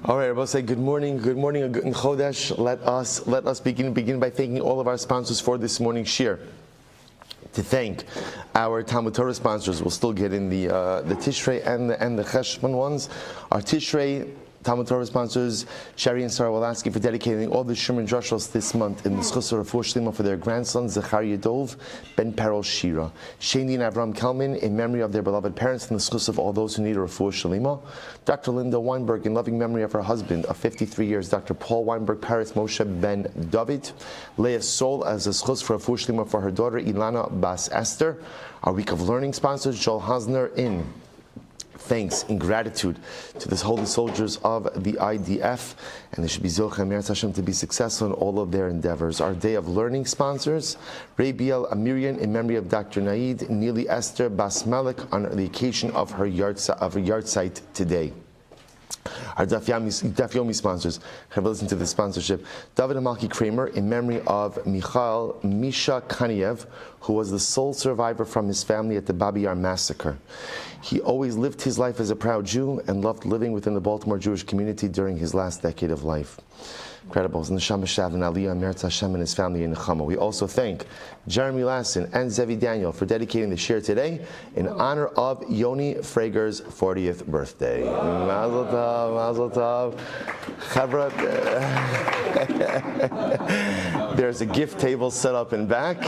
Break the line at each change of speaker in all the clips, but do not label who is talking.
All right, I'll say good morning, good Chodesh. Let us begin by thanking all of our sponsors for this morning's shir. To thank our Talmud Torah sponsors, we'll still get in the Tishrei and the Cheshvan ones. Our Tishrei Talmud Torah sponsors, Sherry and Sarah Wolaski, for dedicating all the Shimon Drushos this month in the Schusar of Shlima for their grandsons, Zechariah Dov, Ben Perel Shira. Shani and Avram Kelman, in memory of their beloved parents, and the Schus of all those who need a Refuah Shlima. Dr. Linda Weinberg, in loving memory of her husband of 53 years, Dr. Paul Weinberg, Paris Moshe Ben David. Leah Sol as a Schus for Refuah Shlima for her daughter, Ilana Bas Esther. Our Week of Learning sponsors, Joel Hasner, in thanks and gratitude to the holy soldiers of the IDF, and they should be Zochem Meretz Hashem to be successful in all of their endeavors. Our Day of Learning sponsors, Ray Biel Amirian, in memory of Dr. Naid Neely Esther Bas Malik, on the occasion of her yard site today. Our Daf Yomi sponsors have listened to the sponsorship. David Amalki Kramer, in memory of Michael Misha Kaniev, who was the sole survivor from his family at the Babi Yar massacre. He always lived his life as a proud Jew and loved living within the Baltimore Jewish community during his last decade of life. Incredible. Neshama Shav and Aliyah Meretz Hashem and his family in Nechama. We also thank Jeremy Lassen and Zevi Daniel for dedicating the shir today in honor of Yoni Frager's 40th birthday. Mazel tov, mazel tov. Chavra, there's a gift table set up in back.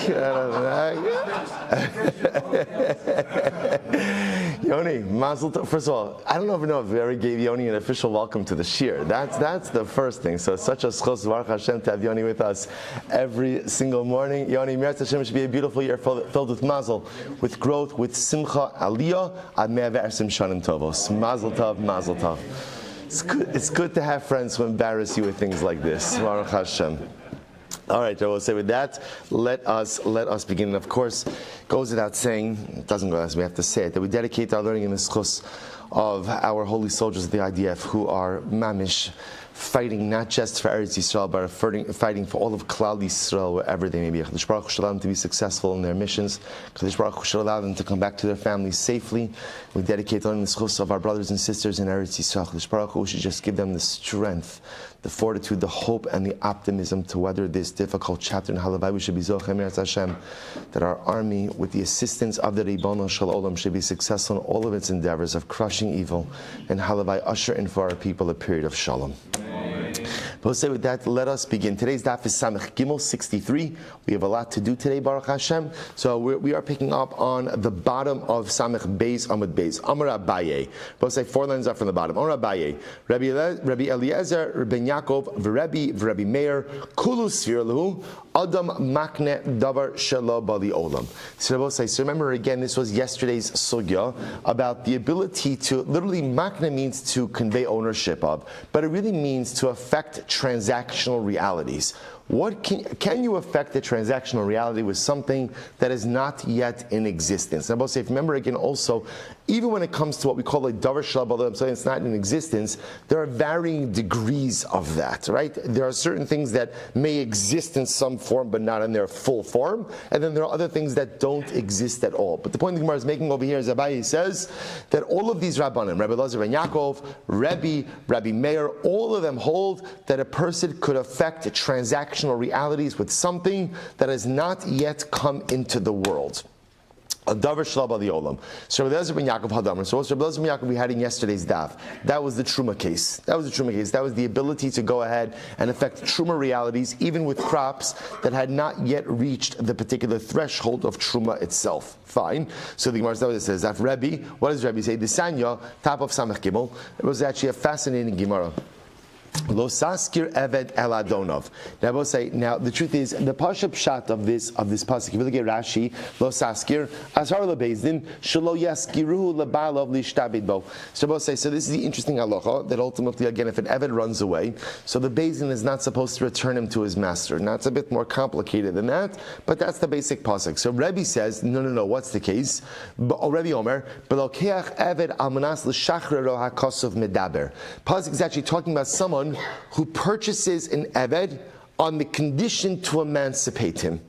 Yoni, mazel tov. First of all, I don't know if we ever gave Yoni an official welcome to the shir. That's the first thing. So it's such a schos, Baruch Hashem, to have Yoni with us every single morning. Yoni, Meretz Hashem, should be a beautiful year filled with mazel, with growth, with simcha, aliyah, ad mea ve'ersim shanim tovos. Mazel tov, mazel tov. It's good to have friends who embarrass you with things like this. Baruch Hashem. All right, I will say with that, let us begin. And of course, it goes without saying, it doesn't go as we have to say it, that we dedicate our learning in the schus of our holy soldiers of the IDF who are mamish, fighting not just for Eretz Yisrael, but fighting for all of Klal Yisrael, wherever they may be. Kadosh Baruch Hu should allow them to be successful in their missions. Kadosh Baruch Hu should allow them to come back to their families safely. We dedicate learning the schus of our brothers and sisters in Eretz Yisrael. Kadosh Baruch Hu should just give them the strength, the fortitude, the hope, and the optimism to weather this difficult chapter in Halavai. We should be Zochem Meretz Hashem, that our army, with the assistance of the Ribono Shel Olam, should be successful in all of its endeavors of crushing evil, and Halavai usher in for our people a period of shalom. But say with that, let us begin. Today's daf is Samech Gimel 63. We have a lot to do today, Baruch Hashem. So we are picking up on the bottom of Samech Beis Amud Beis. Amar Abaye. Both say 4 lines up from the bottom. Amar Abaye. Rabbi Eliezer, Rabbi Yaakov, Rabbi Meir, Kulu Svirlu, Adam Makne Davar Shelo Bali Olam. So remember again, this was yesterday's sugya about the ability to, literally Makne means to convey ownership of, but it really means to affect transactional realities. What can you affect the transactional reality with something that is not yet in existence? And I will say, if you remember again also, even when it comes to what we call a davar shalab, I'm saying it's not in existence, there are varying degrees of that, right? There are certain things that may exist in some form but not in their full form, and then there are other things that don't exist at all. But the point the Gemara is making over here is Abaye says that all of these Rabbanim, Rabbi Elazar ben Yaakov, Rabbi Meir, all of them hold that a person could affect transactional realities with something that has not yet come into the world. A davar shalab al olam. So Rabbi Elazar ben Yaakov hadamar. So Rabbi Elazar ben Yaakov we had in yesterday's daf. That was the truma case. That was the ability to go ahead and affect truma realities, even with crops that had not yet reached the particular threshold of truma itself. Fine. So the Gemara says that Rabbi. What does Rabbi say? The Sanya, top of Samech Gimel. It was actually a fascinating Gemara. Lo saskir eved el adonov. Now I will say, now the truth is, the pashup shot of this pasuk, if you look at Rashi, lo saskir ashar lebezdin shelo yaskiruhu lebalov lishtabid bo. So I will say, so this is the interesting halacha that ultimately, again, if an eved runs away, so the bezdin is not supposed to return him to his master. Now it's a bit more complicated than that, but that's the basic pasuk. So Rebbe says, no, what's the case? Rebbe Omer, belokeach eved almanas l'shachrero hakosov medaber. Pasuk is actually talking about someone who purchases an eved on the condition to emancipate him.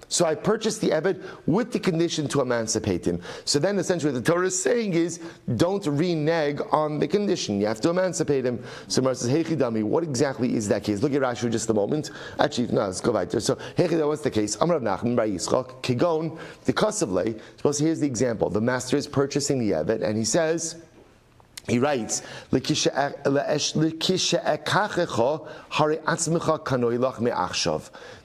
So I purchased the Eved with the condition to emancipate him. So then essentially what the Torah is saying is, don't renege on the condition. You have to emancipate him. So Mar says, Heichidami, what exactly is that case? Look at Rashi for just a moment. Actually, no, let's go back there. So Heichidami, what's the case? Amar Nachman Bar Yitzchak, Kigon, the Kasavle. Suppose here's the example. The master is purchasing the Eved, and he says, he writes,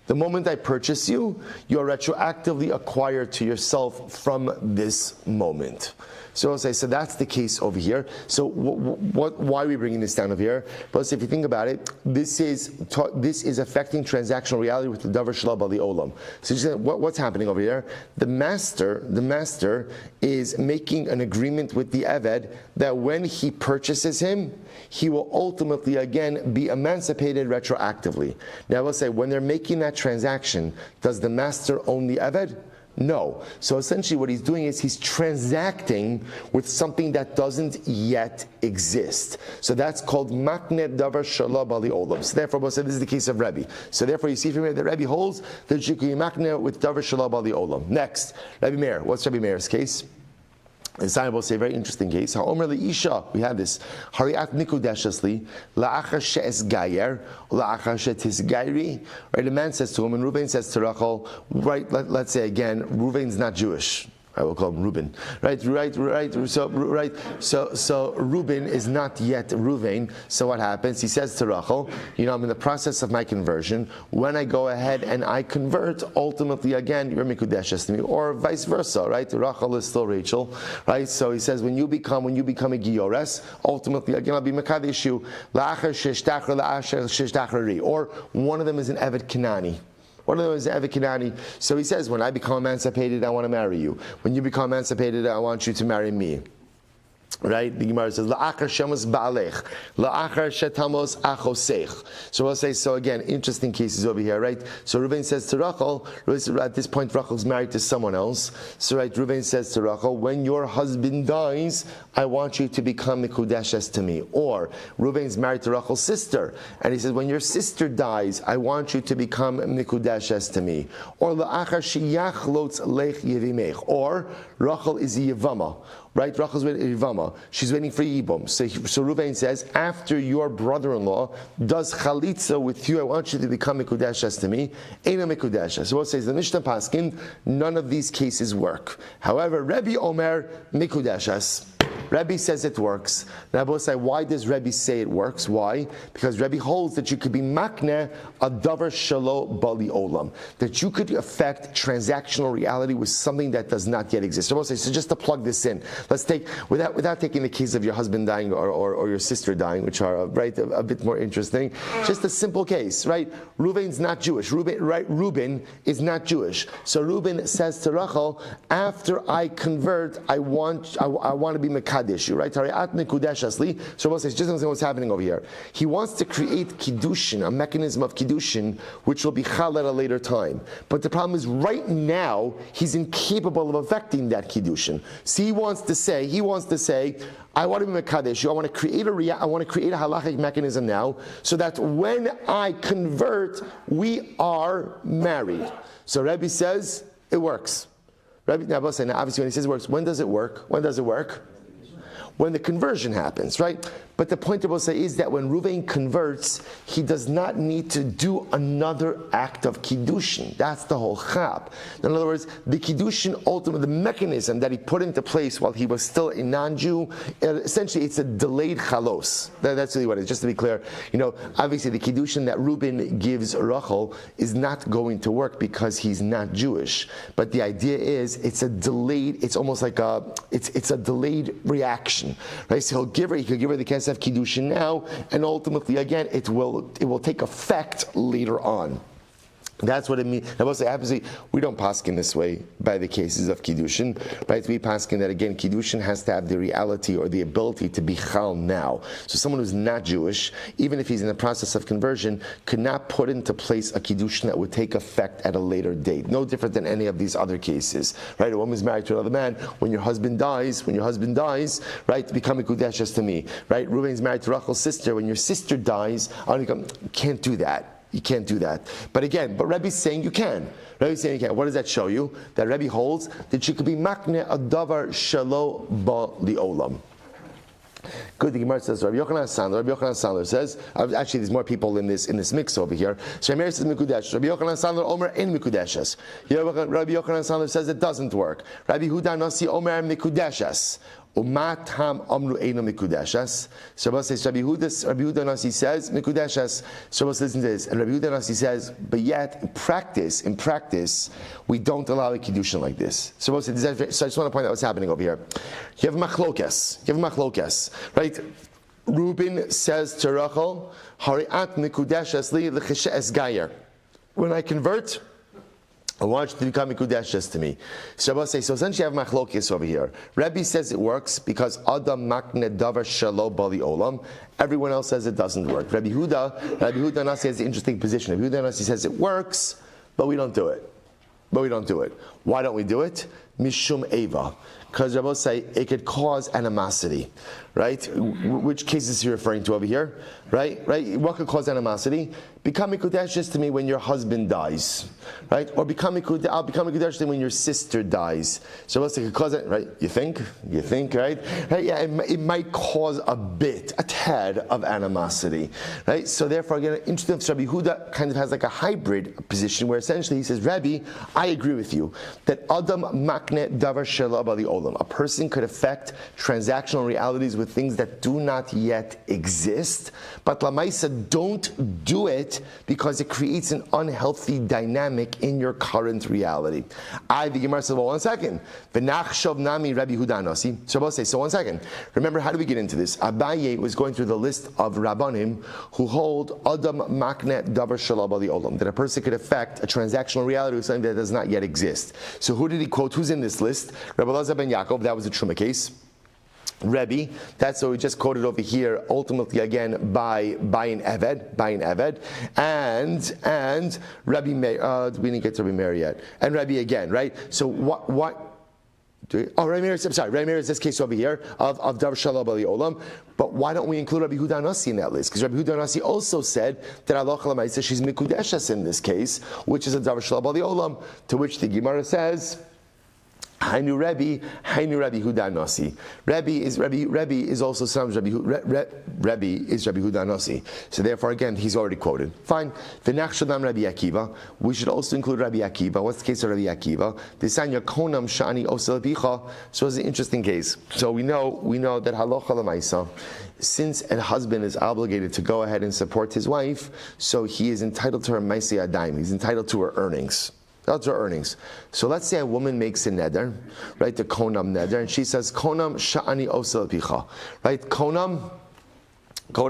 the moment I purchase you, you're retroactively acquired to yourself from this moment. So I'll say, so that's the case over here. So why are we bringing this down over here? Plus, if you think about it, this is affecting transactional reality with the davar shalab ali olam. So what's happening over here? The master is making an agreement with the eved that when he purchases him, he will ultimately again be emancipated retroactively. Now I will say, when they're making that transaction, does the master own the eved? No. So essentially what he's doing is he's transacting with something that doesn't yet exist. So that's called makne davar shalab ali olam. So therefore, this is the case of Rebbe. So therefore you see from here that Rebbe holds that you can makne with davar shalab ali olam. Next, Rebbe Meir. What's Rebbe Meir's case? And Simon will say a very interesting case. Ha'omer le'isha, we have this. Hariat nikudeshasli, la'achar she'es gayer, la'achar she'tis gairi. Right, a man says to him, and Reuven says to Rachel, right, let's say again, Reuven's not Jewish. I will call him Reuben. Right. So Reuben is not yet Reuven. So what happens? He says to Rachel, I'm in the process of my conversion. When I go ahead and I convert, ultimately again, you're Mikudeshes to me, or vice versa, right? Rachel is still Rachel, right? So he says, when you become a Giores, ultimately again, I'll be Mekadesh you, or one of them is an Evet Kenani. One of them is Eved Kinani. So he says, when I become emancipated, I want to marry you. When you become emancipated, I want you to marry me. Right? The Gemara says, La'achar shemos ba'alech, La'achar shetamos achoseich. So we'll say, so again, interesting cases over here, right? So Reuven says to Rachel, at this point Rachel's married to someone else. So right, Reuven says to Rachel, when your husband dies, I want you to become Mikudeshes to me. Or Reuven's married to Rachel's sister, and he says, when your sister dies, I want you to become Mikudeshes to me. Or La'achar sheyachlotz lech yevimech. Or Rachel is a Yevama. Right, Rachel's waiting for Yivama. She's waiting for Yibum. So Reuven says, after your brother-in-law does chalitza with you, I want you to become Mikudeshes to me. Eina Mikudeshes. So what says the Mishnah Paskin? None of these cases work. However, Rebbe Omer Mikudeshes. Rebbe says it works. Now, we'll say, why does Rebbe say it works? Why? Because Rebbe holds that you could be makne a davar shalo bali olam, that you could affect transactional reality with something that does not yet exist. So we'll say, so just to plug this in, let's take, without taking the case of your husband dying or your sister dying, which are a bit more interesting, just a simple case, right? Reuven's not Jewish. Reuben is not Jewish. So Reuben says to Rachel, after I convert, I want to be Mekadesh, right? So Rabbi says, just understand what's happening over here. He wants to create Kiddushin, a mechanism of Kiddushin, which will be Chal at a later time. But the problem is, right now, he's incapable of affecting that Kiddushin. So he wants to say, I want to be Mekadesh. I want to create a halachic mechanism now, so that when I convert, we are married. So Rabbi says, it works. Rabbi, now obviously when he says it works, when does it work? When the conversion happens, right? But the point I will say is that when Reuven converts, he does not need to do another act of Kiddushin. That's the whole chap. In other words, the Kiddushin, ultimately, the mechanism that he put into place while he was still a non-Jew, essentially it's a delayed chalos. That's really what it is. Just to be clear, obviously the Kiddushin that Reuben gives Rachel is not going to work because he's not Jewish. But the idea is it's a delayed, it's almost like it's a delayed reaction, right? So he could give her the of Kiddushin now, and ultimately, again, it will take effect later on. That's what it means. I will say, obviously, we don't paskin this way by the cases of Kiddushin, right? We paskin that, again, Kiddushin has to have the reality or the ability to be chal now. So someone who's not Jewish, even if he's in the process of conversion, could not put into place a Kiddushin that would take effect at a later date. No different than any of these other cases, right? A woman's married to another man. When your husband dies, right, become a Kudeshes to me, right? Reuven's married to Rachel's sister. When your sister dies, can't do that. You can't do that. But Rebbe's saying you can. Rebbe's saying you can. What does that show you? That Rebbe holds that she could be makne a davar shelo ba li'olam. Good. The Gemara says Rabbi Yochanan Sandler says. Actually, there's more people in this mix over here. So Rabbi says mikudesh. Rabbi Yochanan Sandler Omer in mikudeshes. Rabbi Yochanan Sandler says it doesn't work. Rabbi Huda Nasi Omer mikudeshes. Umatam amru eino mikudeshes. Shabbos says Rabbi Huda Nasi says mikudeshes. Shabbos listen to this, and Rabbi Huda Nasi says, but yet in practice, we don't allow a Kiddushin like this. Shabbos says, so I just want to point out what's happening over here. You have machlokes, right? Reuben says to Rachel, Hariat mikudeshes li l'chishes gayer. When I convert, I want you to become mikudeshes to me. Shabbos says, so essentially you have machlokes over here. Rebbe says it works because Adam makne davar shelo bali olam. Everyone else says it doesn't work. Rabbi Huda Nasi has an interesting position. Rabbi Huda Nasi says it works, but we don't do it. Why don't we do it? Mishum Eva. Because Rabbi say it could cause animosity, right? Which case is he referring to over here? Right? What could cause animosity? Become Mikudesh to me when your husband dies, right? Or I'll become Mikudesh to me when your sister dies. So Rabbi say it could cause it, right? You think, right? Yeah, it might cause a tad of animosity, right? So therefore, again, interesting. Rabbi Huda kind of has like a hybrid position where essentially he says, Rabbi, I agree with you that Adam makne davar shelo bali olam. A person could affect transactional realities with things that do not yet exist, but lamaisa don't do it because it creates an unhealthy dynamic in your current reality. The Gemara says, well, 1 second. V'nachshov nami Rabbi Huda Nasi. So we'll say, so 1 second. Remember, how do we get into this? Abaye was going through the list of Rabbanim who hold Adam makne davar shelo bali olam, that a person could affect a transactional reality with something that does not yet exist. So who did he quote? Who's in this list? Rabbi Elazar ben Yaakov, that was a Truma case. Rebbe, that's what we just quoted over here, ultimately again by an Eved, and Rabbi Meir, we didn't get to Rabbi Meir yet, and Rebbe again, right? So what Rabbi Meir is this case over here of Davar Shelo Bali Olam, but why don't we include Rabbi Huda Nasi in that list? Because Rabbi Huda Nasi also said that Allah Chalamayis says she's Mikudeshes in this case, which is a Davar Shelo Bali Olam, to which the Gemara says, Hainu Rebbe Huda Nasi. Rebbe is also some Rebbe is Rabbi Huda Nasi. So therefore, again, he's already quoted. Fine. V'nachshadam Rabbi Akiva. We should also include Rabbi Akiva. What's the case of Rabbi Akiva? Desanya konam shani osel bicha. So it's an interesting case. So we know that halacha l'maisa, since a husband is obligated to go ahead and support his wife, so he is entitled to her maisei adayim. He's entitled to her earnings. That's her earnings. So let's say a woman makes a neder, right? The konam neder, and she says, konam sha'ani osel picha, right? Konam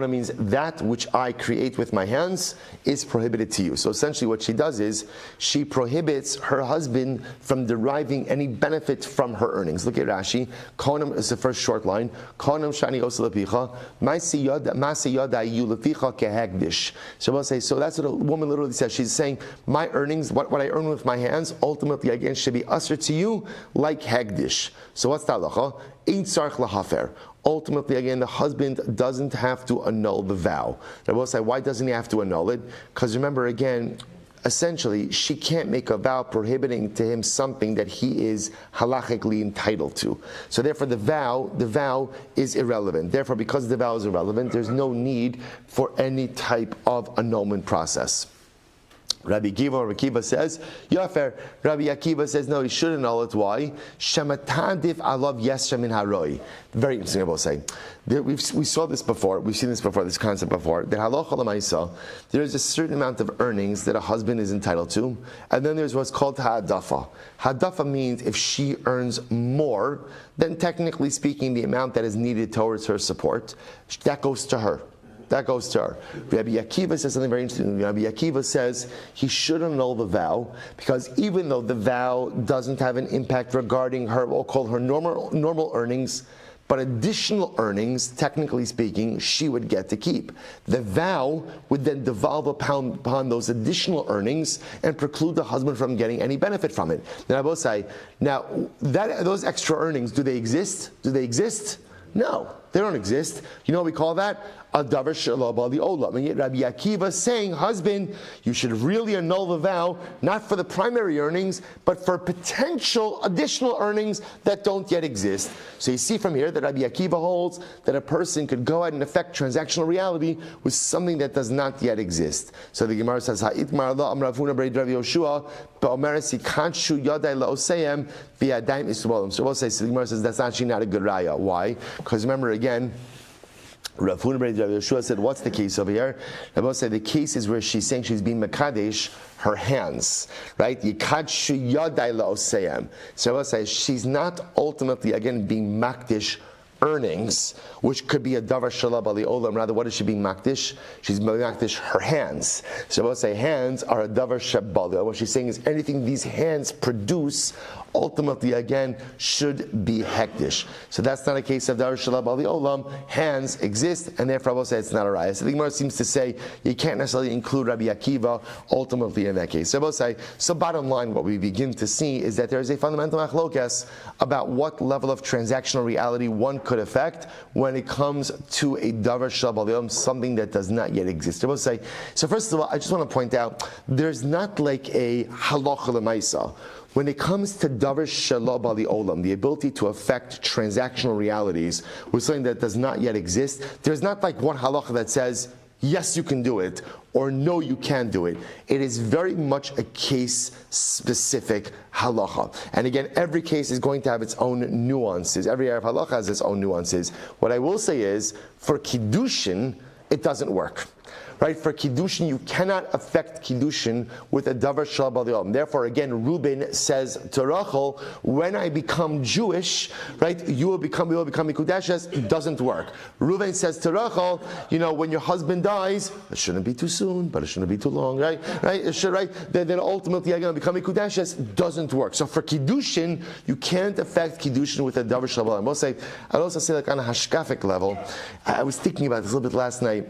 means that which I create with my hands is prohibited to you. So essentially what she does is she prohibits her husband from deriving any benefit from her earnings. Look at Rashi. Konam is the first short line. Konam shani oselapicha. Masiyadayu lepicha kehegdish. So we'll say, so that's what a woman literally says. She's saying, my earnings, what I earn with my hands, ultimately again should be usher to you like hegdish. So what's the halacha? Ein tzarich lahafer. Ultimately, again, the husband doesn't have to annul the vow. Now, we'll say, why doesn't he have to annul it? Because remember, again, essentially, she can't make a vow prohibiting to him something that he is halachically entitled to. So therefore, the vow is irrelevant. Therefore, because the vow is irrelevant, there's no need for any type of annulment process. Rabbi Akiva says, Yafer. Rabbi Akiva says, no, he shouldn't annul it. Why? Shematadif alav yesra min haroi. Very interesting, I will say. We saw this before, we've seen this before, this concept before, that halacha l'maisa, there is a certain amount of earnings that a husband is entitled to, and then there's what's called ha'adafa. Ha'adafa means if she earns more than, technically speaking, the amount that is needed towards her support, that goes to her. Rabbi Akiva says something very interesting. Rabbi Akiva says he should annul the vow because even though the vow doesn't have an impact regarding her, we'll call her normal earnings, but additional earnings, technically speaking, she would get to keep. The vow would then devolve upon those additional earnings and preclude the husband from getting any benefit from it. Then I will say, now those extra earnings, do they exist? No, they don't exist. You know what we call that? a davar shelo bali olam. And yet Rabbi Akiva is saying, husband, you should really annul the vow, not for the primary earnings, but for potential additional earnings that don't yet exist. So you see from here that Rabbi Akiva holds that a person could go ahead and affect transactional reality with something that does not yet exist. So the Gemara says, Ha'itmar la amravuna b'rei Rav Yoshua, ba'omeres yikanshu yadai la'oseyem v'yadayim isbolim. So we'll say, so the Gemara says, that's actually not a good raya. Why? Because remember again, Rav Yeshua said, what's the case over here? Rabbi said the case is where she's saying she's being mekadesh her hands, right? Yikadshu yadai la'oseyem. So Rabbi says she's not ultimately again being makdish earnings, which could be a davar shalab ali olam. Rather, what is she being makdish? She's being makdish her hands. So I will say hands are a davar shabali. What she's saying is anything these hands produce, ultimately again should be hektish. So that's not a case of davar shalab ali olam. Hands exist, and therefore I will say it's not a raya. So the Gemara seems to say you can't necessarily include Rabbi Akiva ultimately in that case. So I will say, so bottom line, what we begin to see is that there is a fundamental machlokas about what level of transactional reality one could affect when it comes to a davar shalab, something that does not yet exist. I will say, so first of all, I just want to point out, there's not like a halacha l'maisa. When it comes to davar shalab ali olam, the ability to affect transactional realities with something that does not yet exist, there's not like one halacha that says, yes, you can do it, or no, you can't do it. It is very much a case-specific halacha. And again, every case is going to have its own nuances. Every area of halacha has its own nuances. What I will say is, for Kiddushin, it doesn't work. Right? For Kiddushin, you cannot affect Kiddushin with a davar shalab ali olam. Therefore, again, Reuben says to Rachel, when I become Jewish, right, you will become Mikudeshes. It doesn't work. Reuben says to Rachel, when your husband dies, it shouldn't be too soon, but it shouldn't be too long, right? It should, right? Then ultimately, I'm going to become Mikudeshes. It doesn't work. So for Kiddushin, you can't affect Kiddushin with a davar shalab ali olam. I'd also say like on a hashkafic level, I was thinking about this a little bit last night.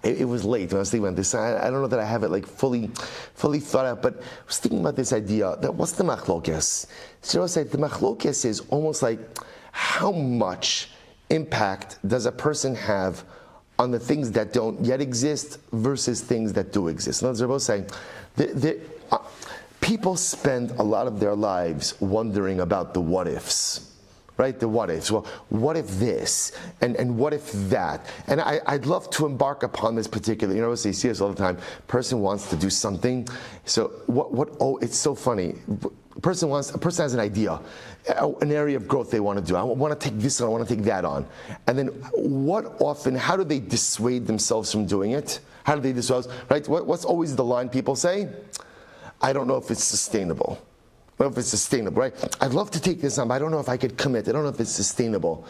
It was late when I was thinking about this. I don't know that I have it like fully thought out, but I was thinking about this idea that what's the machlokes? So I said the machlokes is almost like how much impact does a person have on the things that don't yet exist versus things that do exist. In other words, they're both saying people spend a lot of their lives wondering about the what ifs. Right, the what ifs. Well, what if this? And what if that? And I'd love to embark upon this particular, you see this all the time. Person wants to do something. So it's so funny. A person has an idea, an area of growth they want to do. I want to take this on, I want to take that on. And then how do they dissuade themselves from doing it? How do they dissuade, right? What's always the line people say? I don't know if it's sustainable. I don't know if it's sustainable, right? I'd love to take this on, but I don't know if I could commit. I don't know if it's sustainable.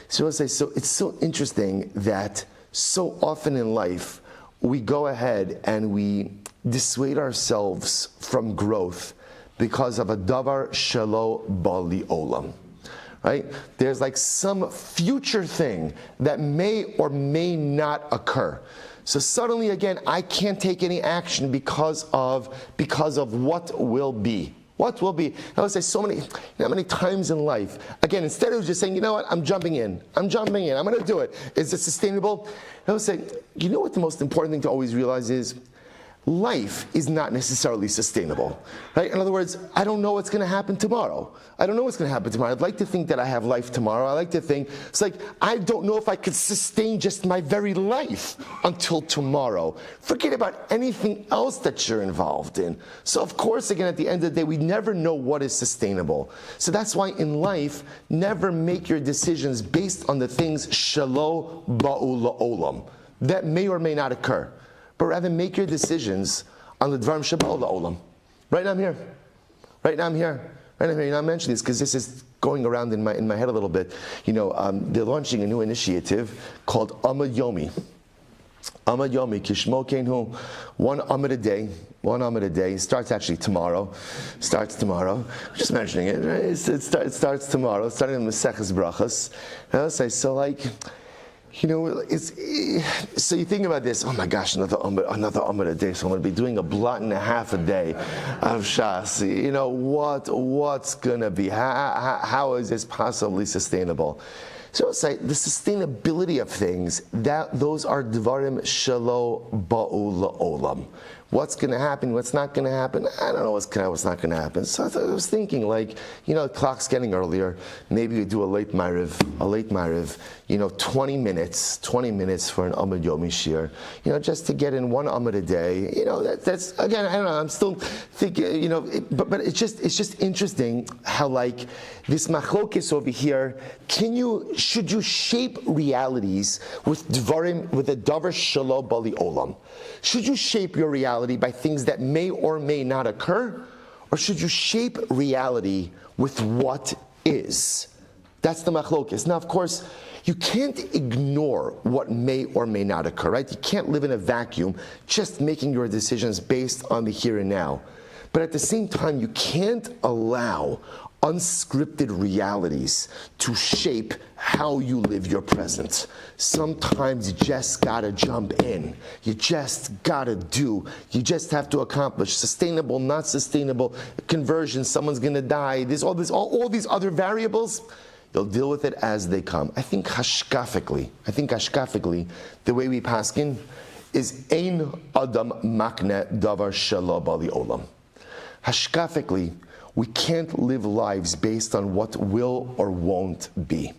So I'll say, so it's so interesting that so often in life, we go ahead and we dissuade ourselves from growth because of a davar shelo bali olam. Right? There's like some future thing that may or may not occur. So suddenly again, I can't take any action because of what will be. What will be? I would say so many times in life. Again, instead of just saying, you know what, I'm jumping in, I'm going to do it. Is it sustainable? I would say, you know what the most important thing to always realize is? Life is not necessarily sustainable, right? In other words, I don't know what's going to happen tomorrow. I'd like to think that I have life tomorrow. I like to think, it's like, I don't know if I could sustain just my very life until tomorrow. Forget about anything else that you're involved in. So of course, again, at the end of the day, we never know what is sustainable. So that's why in life, never make your decisions based on the things shelo ba'u la'olam, that may or may not occur. But rather make your decisions on the dvarim sheba'u la'olam. Right now I'm here. I'm mentioning this because this is going around in my head a little bit. They're launching a new initiative called Yomi. Yomi, Kishmo Kenhu, one Amid a day. It starts actually tomorrow. Just mentioning it. Right? It starts tomorrow, starting in Maseches Brachas. I'll say, so like, so you think about this, oh my gosh, another Amud a day, so I'm going to be doing a blot and a half a day of Shas. What's going to be? How is this possibly sustainable? So I'll say the sustainability of things, those are dvarim shelo ba'u la'olam. What's going to happen, what's not going to happen, I don't know what's not going to happen. So I was thinking, the clock's getting earlier, maybe we do a late Ma'ariv, 20 minutes for an Amud Yomi Shir, just to get in one Amud a day. That's, again, I don't know, I'm still thinking, but it's just interesting how, this machlokes over here, should you shape realities with a davar shelo bali olam? Should you shape your reality by things that may or may not occur? Or should you shape reality with what is? That's the machlokes. Now, of course, you can't ignore what may or may not occur, right? You can't live in a vacuum just making your decisions based on the here and now. But at the same time, you can't allow unscripted realities to shape how you live your present. Sometimes you just gotta jump in. You just gotta do. You just have to accomplish. Sustainable, not sustainable, conversion, someone's gonna die. There's all these other variables. You'll deal with it as they come. I think hashkafically, the way we paskin is ein adam makne davar shelo bali olam. Hashkafically, we can't live lives based on what will or won't be.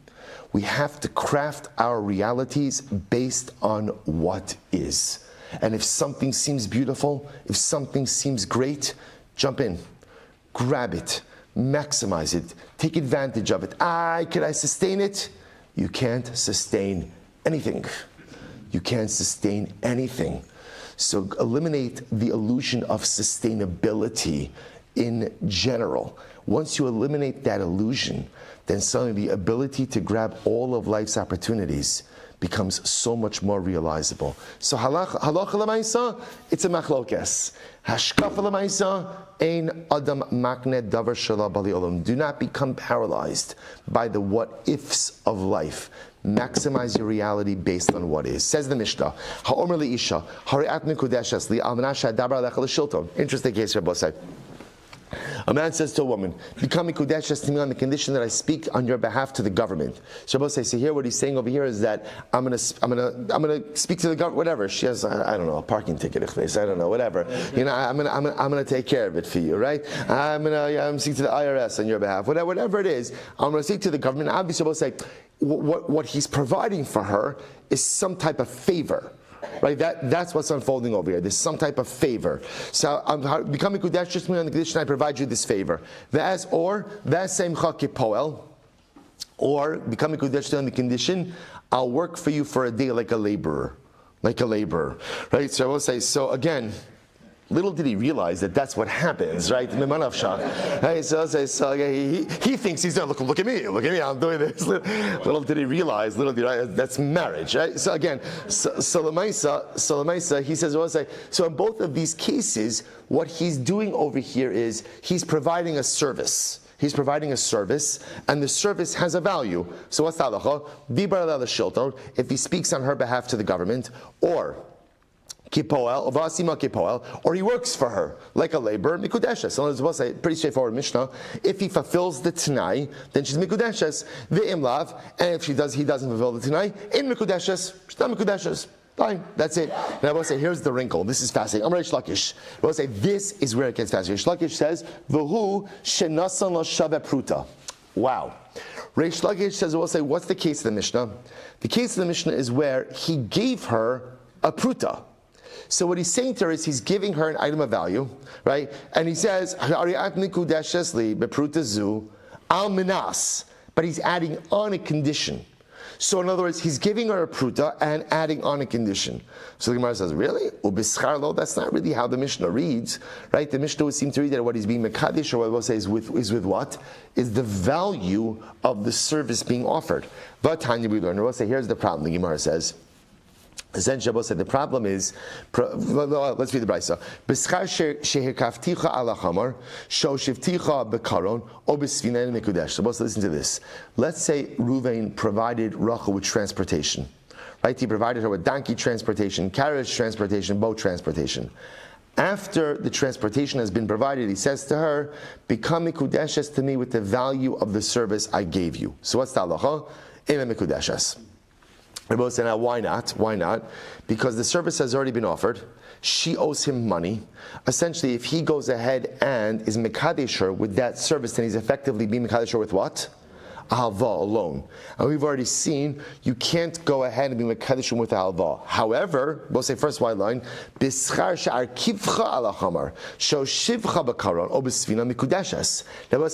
We have to craft our realities based on what is. And if something seems beautiful, if something seems great, jump in, grab it, maximize it, take advantage of it. Can I sustain it? You can't sustain anything. You can't sustain anything. So eliminate the illusion of sustainability in general. Once you eliminate that illusion, then suddenly the ability to grab all of life's opportunities becomes so much more realizable. So halacha l'maisa, it's a machlokes. Hashkafa l'maisa, ein adam makne davar shelo bali olam. Do not become paralyzed by the what-ifs of life. Maximize your reality based on what is. Says the Mishnah, ha'omer li'isha, hari'at mikudeshes li almana shadabar alecha l'shilton. Interesting case, Rabbi Shmuel. A man says to a woman, become mikudeshes to me on the condition that I speak on your behalf to the government. So Rabbi say, here what he's saying over here is that I'm gonna speak to the government, whatever. She has, I don't know, a parking ticket, I don't know, whatever. I'm gonna take care of it for you, right? I'm gonna speak to the IRS on your behalf, whatever it is. I'm gonna speak to the government. Obviously, Rabbi say, what he's providing for her is some type of favor. Right, that's what's unfolding over here. There's some type of favor. So I'm becoming Kudesh just on the condition I provide you this favor. Or becoming Kudesh on the condition I'll work for you for a day like a laborer. Right? So I will say, so again, little did he realize that that's what happens, right? Right? So he thinks he's done. Look at me, I'm doing this. Little did he realize, that's marriage, right? So again, Salamaisa, he says, so in both of these cases, what he's doing over here is he's providing a service. He's providing a service, and the service has a value. So what's the halacha? If he speaks on her behalf to the government, or or he works for her like a laborer, mikudeshes. So let's say pretty straightforward Mishnah. If he fulfills the Tanai, then she's mikudeshes. Ve'imlav, and if he doesn't fulfill the Tanai, in mikudeshes, she's not mikudeshes. Fine, that's it. And I will say, here's the wrinkle. This is fascinating. I'm Reish Lakish. I will say, this is where it gets fascinating. Reish Lakish says, "V'hu shenasan lo shave pruta." Wow. Reish Lakish says, I will say, what's the case of the Mishnah? The case of the Mishnah is where he gave her a pruta. So what he's saying to her is he's giving her an item of value, right? And he says, al minas, but he's adding on a condition. So in other words, he's giving her a pruta and adding on a condition. So the Gemara says, really? That's not really how the Mishnah reads, right? The Mishnah would seem to read that what he's being mekadesh, or what we'll say is with what? Is the value of the service being offered. But Tanya, we learn, we'll say, here's the problem, the Gemara says. Essentially, said the problem is. Let's read the brayso. B'schar shehirkafticha ala chamar, shoshivticha bekaron, o b'svina mekudesh. So listen to this. Let's say Ruvain provided Rachel with transportation, right? He provided her with donkey transportation, carriage transportation, boat transportation. After the transportation has been provided, he says to her, "Become mikudeshes to me with the value of the service I gave you." So what's the halacha? Ela Mikudeshes. Rabbi said, now why not? Why not? Because the service has already been offered. She owes him money. Essentially, if he goes ahead and is Mekadesh her with that service, then he's effectively being Mekadesh her with what? Halva alone. And we've already seen you can't go ahead and be Mekadesh with halva. However, we'll say first white line, Bischar she'ar kivcha ala chamar, sho shivcha b'karon, o b'svina mikudeshes.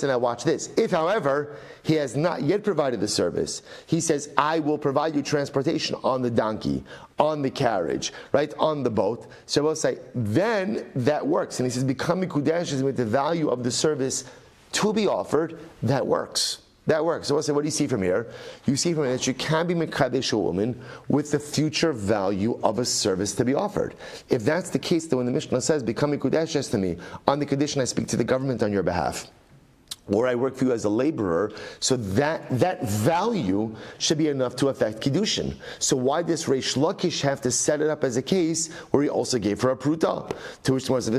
Now watch this. If, however, he has not yet provided the service, he says, I will provide you transportation on the donkey, on the carriage, right, on the boat. So we'll say, then that works. And he says, become mikudeshes with the value of the service to be offered, that works. That works. So we'll say, what do you see from here? You see from here that you can be Mekadesh a woman with the future value of a service to be offered. If that's the case, then when the Mishnah says, become Mekudeshes to me, on the Kiddushin I speak to the government on your behalf, or I work for you as a laborer, so that value should be enough to affect Kiddushin. So why does Reish Lakish have to set it up as a case where he also gave her a pruta? To which the Gemara says,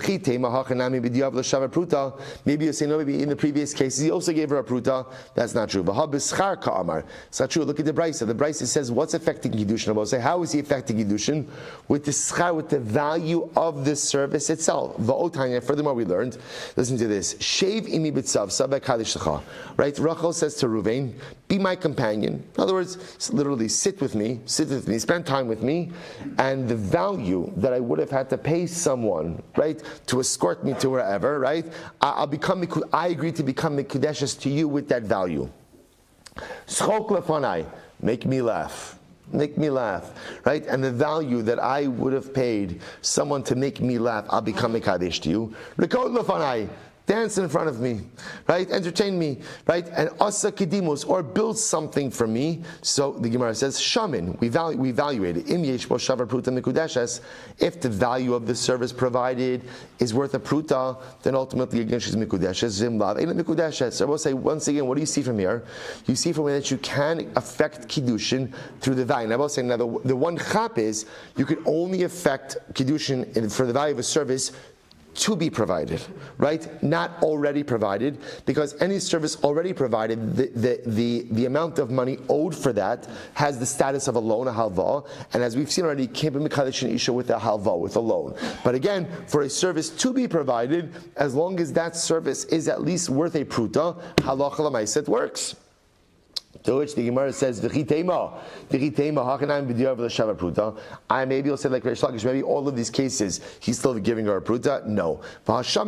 maybe you say, no, maybe in the previous cases he also gave her a pruta. That's not true. It's not true. Look at the Brisa. The Brisa says, what's affecting Kiddushin? I'll say, how is he affecting Kiddushin? With the schar, with the value of the service itself. Furthermore, we learned, listen to this, Shave imi b'tzav, right? Rachel says to Ruvain, be my companion. In other words, literally sit with me, spend time with me, and the value that I would have had to pay someone, right, to escort me to wherever, right, I agree to become Mikudeshes to you with that value. Schok lefanai, make me laugh. Make me laugh, right? And the value that I would have paid someone to make me laugh, I'll become Mekadesh to you. Rekod lefanai, dance in front of me, right? Entertain me, right? And asa kedimus, or build something for me. So the Gemara says, shamin, we evaluate it. Im yesh bo shavar pruta mikudeshes. If the value of the service provided is worth a pruta, then ultimately again she's mikudeshes. Zimlav ain't mikudeshes. So I will say once again, what do you see from here? You see from here that you can affect kiddushin through the value. And I will say now the one chap is you can only affect kiddushin for the value of a service to be provided, right? Not already provided, because any service already provided, the amount of money owed for that has the status of a loan, a halva, and as we've seen already, can't be mekadesh an isha with a halva, with a loan. But again, for a service to be provided, as long as that service is at least worth a pruta, halacha l'maaseh, it works. To which the Gemara says, I maybe will say like Reish Lakish, maybe all of these cases he's still giving her a pruta. No. It's not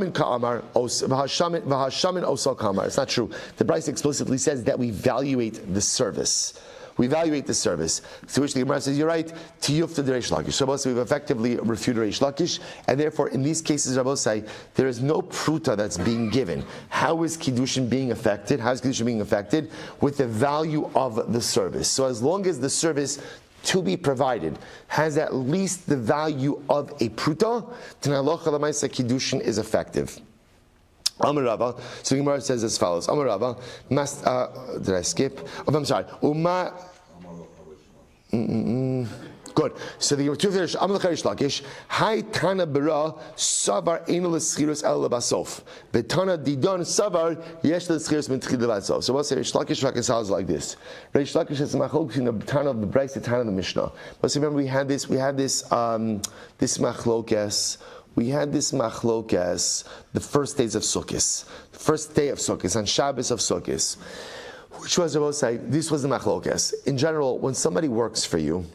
true. The Brisa explicitly says that we evaluate the service. We evaluate the service. To which the Gemara says, you're right, tiyufta de Reish Lakish. So we've effectively refuted Reish Lakish, and therefore in these cases, Rabbi say, there is no pruta that's being given. How is Kiddushin being affected? How is Kiddushin being affected? With the value of the service. So as long as the service to be provided has at least the value of a pruta, then halacha l'maaseh Kiddushin is effective. Amar Rava, so Gemara says as follows. Amar Rava, did I skip? Oh, I'm sorry. Good. So the two finish. Amar Reish Lakish. Hai Tana Bara Savar Einol Eschirus El Lebasof. Betana Didon Savar Yesh Leschirus Mitchil Lebasof. So what's Reish Lakish reconciles like this? Reish Lakish is machlok between the Tana of the Brisa, the Tana of the Mishnah. But remember, we had this machlokes. We had this machlokes the first days of Sukkot, the first day of Sukkot, on Shabbos of Sukkot, which was, I will say, this was the machlokes. In general, when somebody works for you,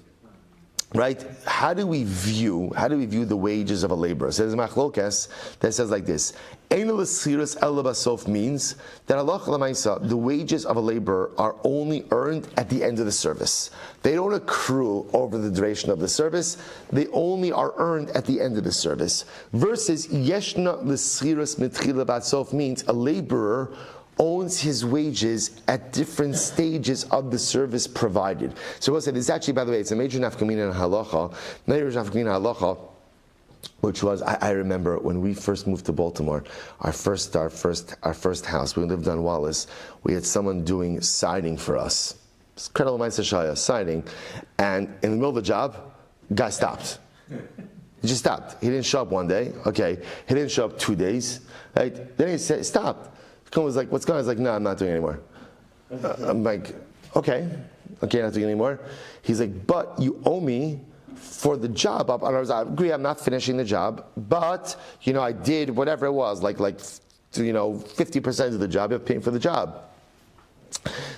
right? How do we view the wages of a laborer? So there's a machlokes that says like this: Einol Eschirus El Lebasof means that halacha l'maaseh, the wages of a laborer are only earned at the end of the service. They don't accrue over the duration of the service. They only are earned at the end of the service. Versus Yeshna L'Eschirus Mitchil Lebasof means a laborer owns his wages at different stages of the service provided. So we'll say this actually, by the way, it's a major nafkamina in halacha, which was, I remember when we first moved to Baltimore, our first house, we lived on Wallace, we had someone doing siding for us. Siding, and in the middle of the job, guy stopped. He just stopped. He didn't show up one day. Okay, he didn't show up 2 days. Right? Then he said, "Stop." Was like, "What's going on?" I was like, "No, I'm not doing it anymore." I'm like, "Okay, Okay, not doing anymore. He's like, but you owe me for the job. I agree, I'm not finishing the job, but I did whatever it was, like 50% of the job. You're paying for the job.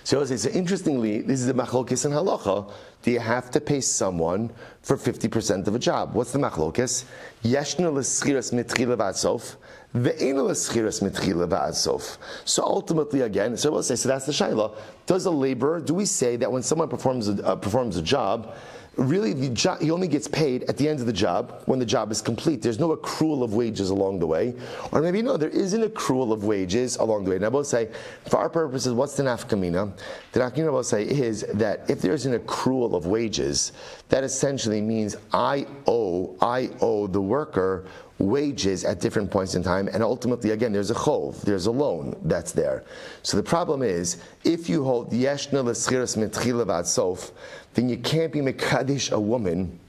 So interestingly, this is a machlokes in halacha. Do you have to pay someone for 50% of a job? What's the machlokes? Yeshna l'schiras mitchila v'adsof, ve'ena l'schiras mitchila v'adsof. So ultimately, again, so that's the shaila. Does a laborer? Do we say that when someone performs a job, really he only gets paid at the end of the job when the job is complete? There's no accrual of wages along the way. Or maybe no, there is an accrual of wages along the way. And I will say, for our purposes, what's the nafkamina? The nafkamina I will say is that if there's an accrual of wages, that essentially means I owe the worker wages at different points in time, and ultimately, again, there's a chov, there's a loan that's there. So the problem is, if you hold yeshna l'schiras mitchila v'adsof, then you can't be mekadesh a woman.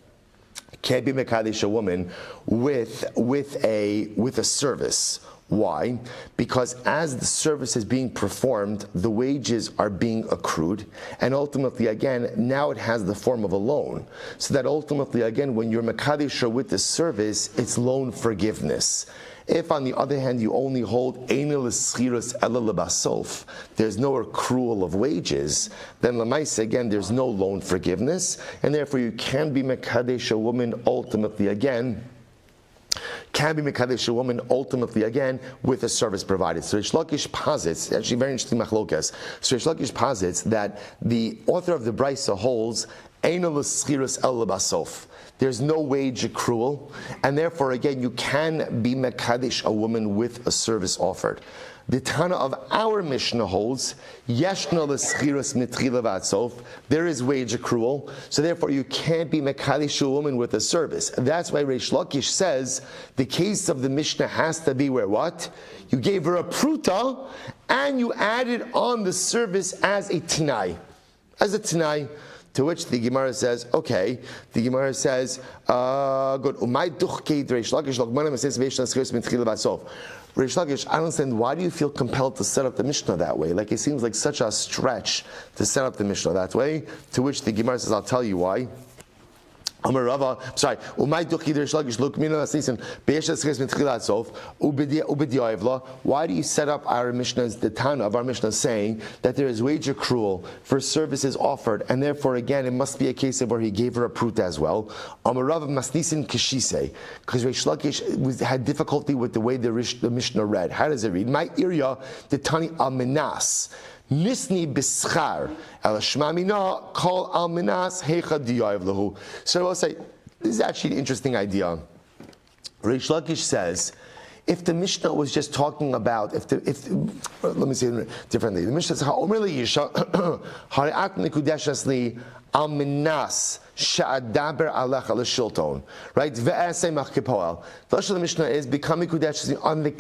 Can't be mekadesh a woman with a service. Why? Because as the service is being performed, the wages are being accrued, and ultimately, again, now it has the form of a loan. So that ultimately, again, when you're mekadesh with the service, it's loan forgiveness. If, on the other hand, you only hold eina l'schiras ela lebasof, there's no accrual of wages, then l'maisa, again, there's no loan forgiveness, and therefore you can be mekadesh a woman ultimately again with a service provided. So Reish Lakish posits, actually very interesting machlokas. So Reish Lakish posits that the author of the Brisa holds eina l'schiras ela lebasof. There's no wage accrual, and therefore, again, you can be mekadesh a woman with a service offered. The Tana of our Mishnah holds, yeshna l'schiras mitchila v'adsof, there is wage accrual, so therefore you can't be mekadesh a woman with a service. That's why Reish Lakish says the case of the Mishnah has to be where what? You gave her a pruta, and you added on the service as a tinai. To which the Gemara says, okay, the Gemara says, good. Reish Lakish, I don't understand, why do you feel compelled to set up the Mishnah that way? Like, it seems like such a stretch to set up the Mishnah that way. To which the Gemara says, I'll tell you why. Why do you set up our Mishnah's, the Tana of our Mishnah, saying that there is wage accrual for services offered, and therefore again it must be a case of where he gave her a prut as well? Because Reish Lakish had difficulty with the way the Mishnah read. How does it read? My irya the Tani al Minas. Nisni bischar el shmamina kol al minas hecha diyav lahu. So I'll say this is actually an interesting idea. Reish Lakish says, if the Mishnah was just talking about, let me say it differently. The Mishnah says, "Ha'omer le'isha hari'at nikudeshasli al minas sha'adaber alecha l'shilton." Right? Ve'asei machkipoel. The Lashon of the Mishnah is become mikudeshasli on the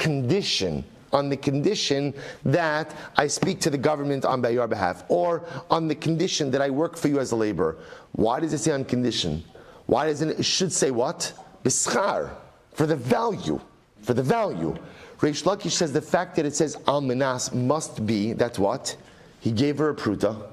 condition that I speak to the government on your behalf, or on the condition that I work for you as a laborer. Why does it say on condition? Why doesn't it should say what? Bischar, for the value. Reish Lakish says the fact that it says al minas must be, that's what? He gave her a pruta,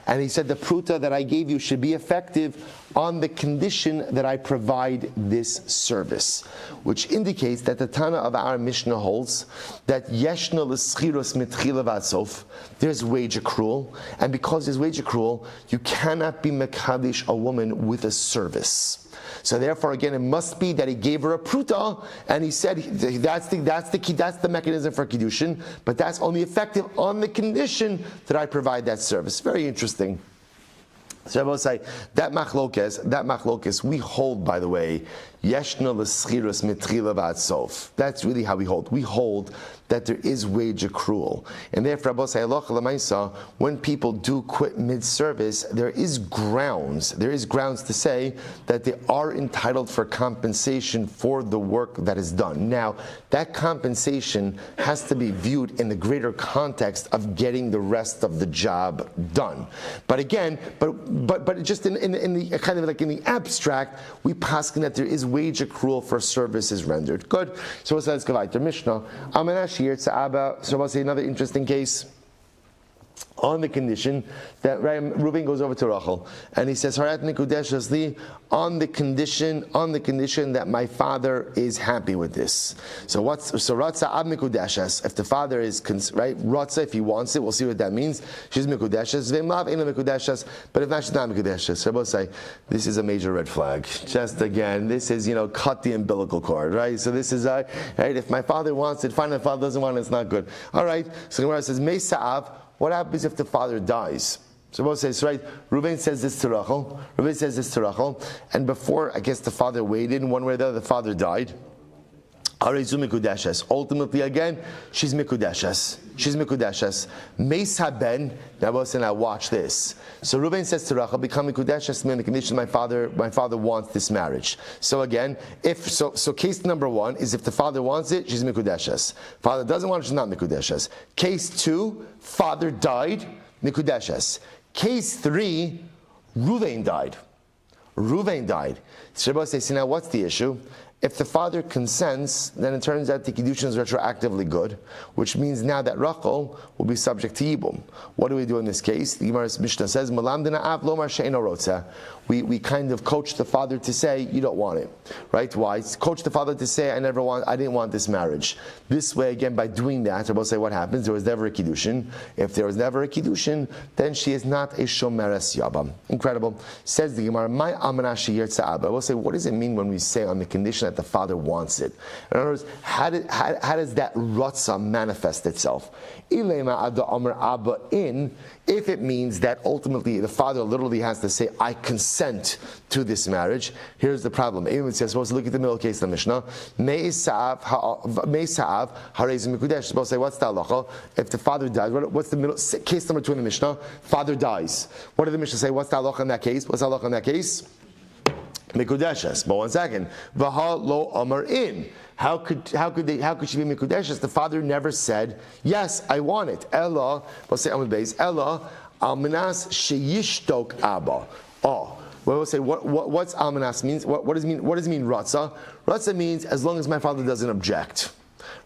and he said the pruta that I gave you should be effective on the condition that I provide this service, which indicates that the Tana of our Mishnah holds that yeshna l'schiros mitchila v'adsof, there's wage accrual, and because there's wage accrual, you cannot be mekadesh a woman with a service. So therefore, again, it must be that he gave her a pruta, and he said that's the mechanism for Kiddushin, but that's only effective on the condition that I provide that service. Very interesting. So I will say that machlokes we hold, by the way, yeshna l'schiras mitchila v'adsof. That's really how we hold. We hold that there is wage accrual, and therefore I will say halacha l'maisa, when people do quit mid-service, there is grounds to say that they are entitled for compensation for the work that is done. Now that compensation has to be viewed in the greater context of getting the rest of the job done. But again, but just in the kind of like in the abstract, we paskin that there is wage accrual for services rendered. Good. So let's go back to Mishnah. So we'll say another interesting case. on the condition that Reuben goes over to Rachel and he says, "Harat mikudeshes li," on the condition that my father is happy with this. So Ratza ab mikudeshes, if the father is right, Ratza, if he wants it, we'll see what that means. She's mikudeshes, v'imlav ina mikudeshes, but if not, she's not mikudeshes. So both say this is a major red flag. Just again, this is cut the umbilical cord, right? So this is right. If my father wants it, fine. If my father doesn't want it, it's not good. All right. So Gemara says, Meisa'av. What happens if the father dies? So Moses says, right, Reuben says this to Rachel, and before, I guess the father waited, in one way or the other, the father died. Ultimately, again, she's mikudeshes. Meis haben. Now watch this. So Reuben says to Rachel, "Become mikudeshes on the condition my father wants this marriage." So again, so case number one is if the father wants it, she's mikudeshes. Father doesn't want it, she's not mikudeshes. Case two, father died, mikudeshes. Case three, Reuben died. So Shabbos says, now what's the issue? If the father consents, then it turns out the Kiddushin is retroactively good, which means now that Rachel will be subject to Yibum. What do we do in this case? The Gemara's Mishnah says, we kind of coach the father to say, you don't want it. Right? Why? Coach the father to say, I didn't want this marriage. This way, again, by doing that, we'll say what happens? There was never a Kiddushin. If there was never a Kiddushin, then she is not a Shomeres Yabam. Incredible. Says the Gemara, my Amanashi Yertza. We'll say, what does it mean when we say on the condition that the father wants it? In other words, how does that Ratzah manifest itself? If it means that ultimately the father literally has to say, I consent to this marriage, here's the problem. Even says, supposed to look at the middle case of the Mishnah. Me'esav harezim mikudesh. Supposed to say, what's the halacha? If the father dies, what's the middle case number 2 in the Mishnah? Father dies. What did the Mishnah say? What's the halacha in that case? What's the halacha in that case? Mikudeshes. But 1 second. Vaha lo amar in. How could she be mikudeshes? The father never said, yes, I want it. Ella, we'll say Amud Beis, Ella almanas sheyishtok abba. Oh. We'll say what's almanas means. What does it mean? What does it mean? Ratzah. Ratzah means as long as my father doesn't object.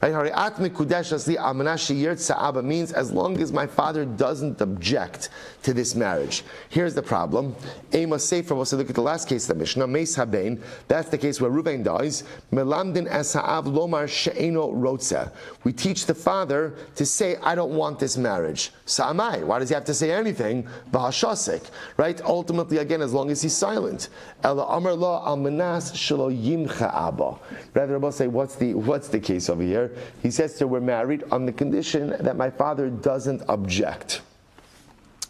Right? Hariat mikudeshes li almanas sheyirtza abba means as long as my father doesn't object to this marriage. Here's the problem. Ema Sefer, we'll say, look at the last case of the Mishnah, Meis Habein, that's the case where Reuben dies. Melamdin es ha'av lomar she'eno rotza. We teach the father to say, I don't want this marriage. Sa'amai, why does he have to say anything? V'hashasik, right? Ultimately, again, as long as he's silent. Ela amar lo almanas shelo yimcha abba. Rather, we'll say, what's the case over here? He says to her, we're married on the condition that my father doesn't object.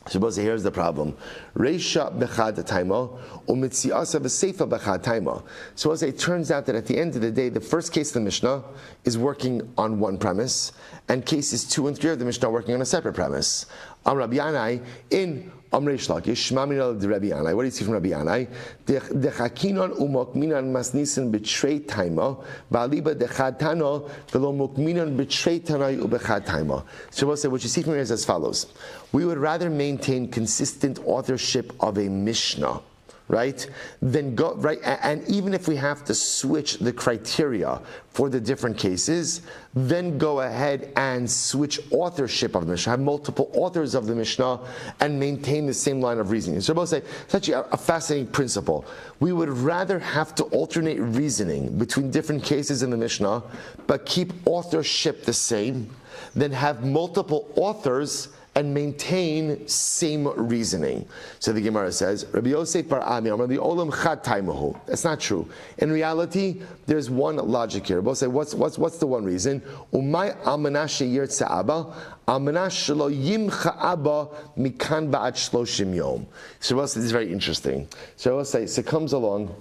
Suppose here's the problem. Reisha bechad taima, umitziasa v'seifa bechad taima. So as it turns out that at the end of the day, the first case of the Mishnah is working on one premise, and cases 2 and 3 of the Mishnah are working on a separate premise. Rabbi Yanai in Amrei Shlakish, Shmaminal de Rabbi Yanai. What do you see from Rabbi Yanai? Dechakinon umokminan masnisin betrei taima, v'aliba dechad tano v'lo mokminan betrei tanai ubechad taima. So we'll say what you see from here is as follows. We would rather maintain consistent authorship of a Mishnah, right? Then go right, and even if we have to switch the criteria for the different cases, then go ahead and switch authorship of the Mishnah, have multiple authors of the Mishnah, and maintain the same line of reasoning. So, I'll say it's actually a fascinating principle. We would rather have to alternate reasoning between different cases in the Mishnah, but keep authorship the same, than have multiple authors and maintain same reasoning. So the Gemara says, Rabbi Yosef bar Ami, the Olam Chad Taimahu. That's not true. In reality, there's one logic here. We'll say, what's the one reason? Umay almanash yirtza abba, almanash shelo yimcha abba mikan ba'ad shloshim yom. So we'll say, this is very interesting. So we'll say, so comes along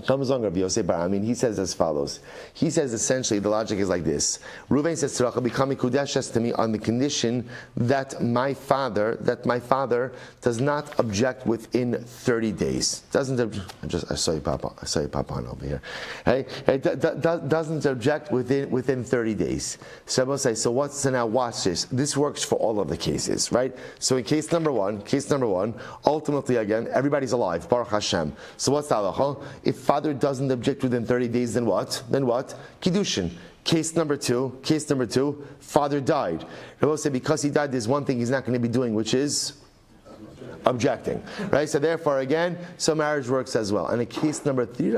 Rabbi Yosef bar Amin, he says as follows. He says essentially the logic is like this. Reuven says to Rachel, become mikudeshes to me on the condition that my father does not object within 30 days. I saw you pop on over here. Doesn't object within 30 days. So I will say, so now watch this. This works for all of the cases, right? So in case number one, ultimately again, everybody's alive, Baruch Hashem. So what's the halacha? If father doesn't object within 30 days, then what? Kiddushin. Case number two, father died. Rabbi said because he died, there's one thing he's not going to be doing, which is objecting, right? So therefore, again, so marriage works as well. And in case number three,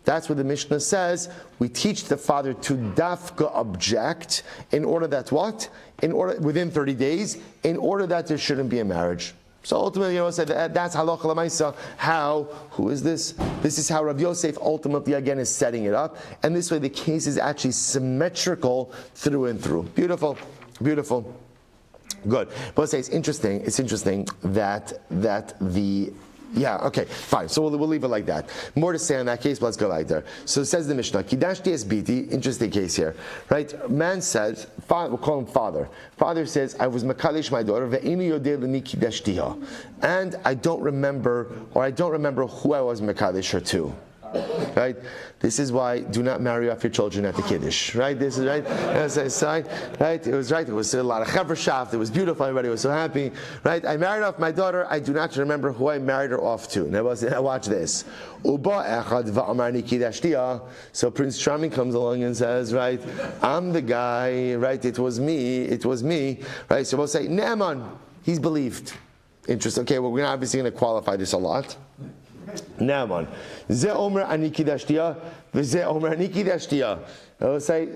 that's where the Mishnah says we teach the father to dafka object in order that what? In order within 30 days, in order that there shouldn't be a marriage. So ultimately, said that's halacha l'maisa. How? Who is this? This is how Rabbi Yosef ultimately again is setting it up, and this way the case is actually symmetrical through and through. Beautiful. Good. But say it's interesting that the okay, fine. So we'll leave it like that. More to say on that case, but let's go right there. So it says the Mishnah, Kidashti es biti, interesting case here, right? Man says, we'll call him father. Father says, I was mekadesh my daughter, ve'ini yodeh l'ni kidashtiha, and I don't remember who I was mekadesh her to. Right? This is why do not marry off your children at the Kiddush. Right? This is right. As I said, right? It was right. It was a lot of chavershaft. It was beautiful. Everybody was so happy. Right? I married off my daughter. I do not remember who I married her off to. Now watch this. So Prince Charming comes along and says, right, I'm the guy. Right? It was me. Right? So we'll say, Naaman, he's believed. Interesting. Okay, well, we're obviously going to qualify this a lot. Naaman. Ze omer ani kidashtiya, v'ze omer ani kidashtiya.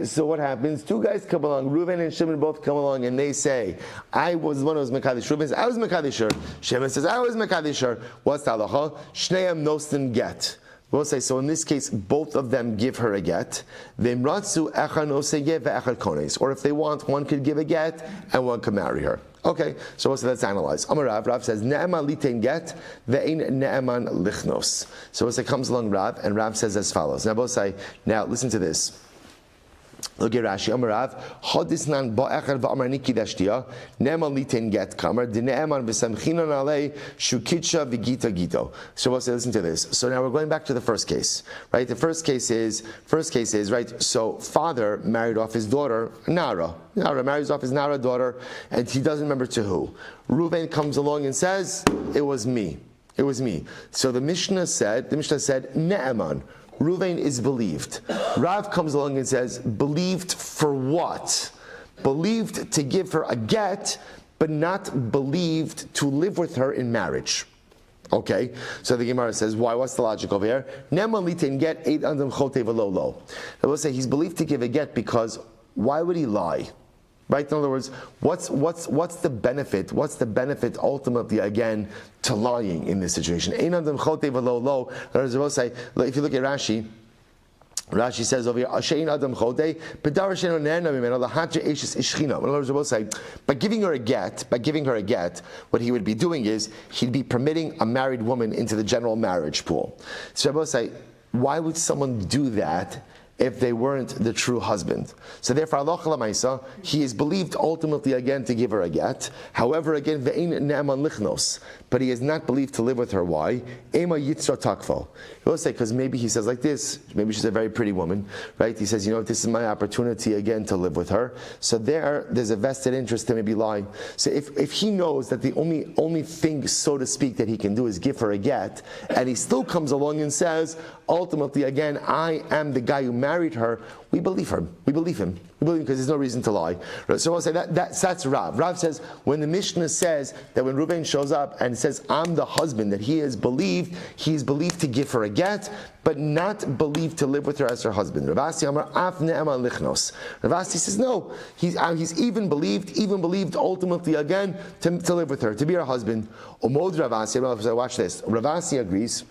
So what happens? Two guys come along, Reuven and Shimon both come along, and they say, I was the one who was Mekadesh. Reuven says, I was Mekadesher. Shimon says, I was Mekadesher. What's the halacha? Shneim nosten get. We'll say, so in this case, both of them give her a get. Or if they want, one could give a get, and one could marry her. Okay, so let's analyze. Amar Rav says, Ne'eman litein get, ve'ein ne'eman lichnos. So it comes along Rav, and Rav says as follows. Now both say, now listen to this. Look at Rashi. Amar Rav, Chodisnan ba'echad va'amar nikidashtiya, ne'eman litein get kamer, de ne'eman v'samchinon alei, shukitsha v'gita gito. So we'll say, listen to this. So now we're going back to the first case, right? The first case is, right, so father married off his daughter, Nara marries off his Nara daughter, and he doesn't remember to who. Reuven comes along and says, it was me. So the Mishnah said, Ne'eman. Reuven is believed. Rav comes along and says, believed for what? Believed to give her a get, but not believed to live with her in marriage. Okay, so the Gemara says, why? What's the logic over here? Ne'eman litin get 8 andam chote v'lo lo. I will say he's believed to give a get because why would he lie? Right? In other words, what's the benefit? What's the benefit ultimately again to lying in this situation? If you look at Rashi, Rashi says over here, in other words, we'll say, by giving her a get, what he would be doing is he'd be permitting a married woman into the general marriage pool. So I will say, why would someone do that if they weren't the true husband? So therefore, halacha l'maisa, he is believed ultimately again to give her a get. However, again, ve'ein ne'eman lichnos, but he is not believed to live with her. Why? Ema yitzra takfo. He'll say, because maybe he says like this, maybe she's a very pretty woman, right? He says, this is my opportunity again to live with her. So there's a vested interest to maybe lie. So if he knows that the only thing, so to speak, that he can do is give her a get, and he still comes along and says, ultimately again, I am the guy who married her, we believe him. We believe him because there's no reason to lie. So I'll say that's Rav. Rav says when the Mishnah says that when Reuven shows up and says I'm the husband, that he is believed to give her a get, but not believed to live with her as her husband. Ravasi Amar Af Ne'eman Lichnos. Ravasi says no. He's even believed ultimately again to live with her, to be her husband. Omod Ravasi. Watch this. Ravasi agrees.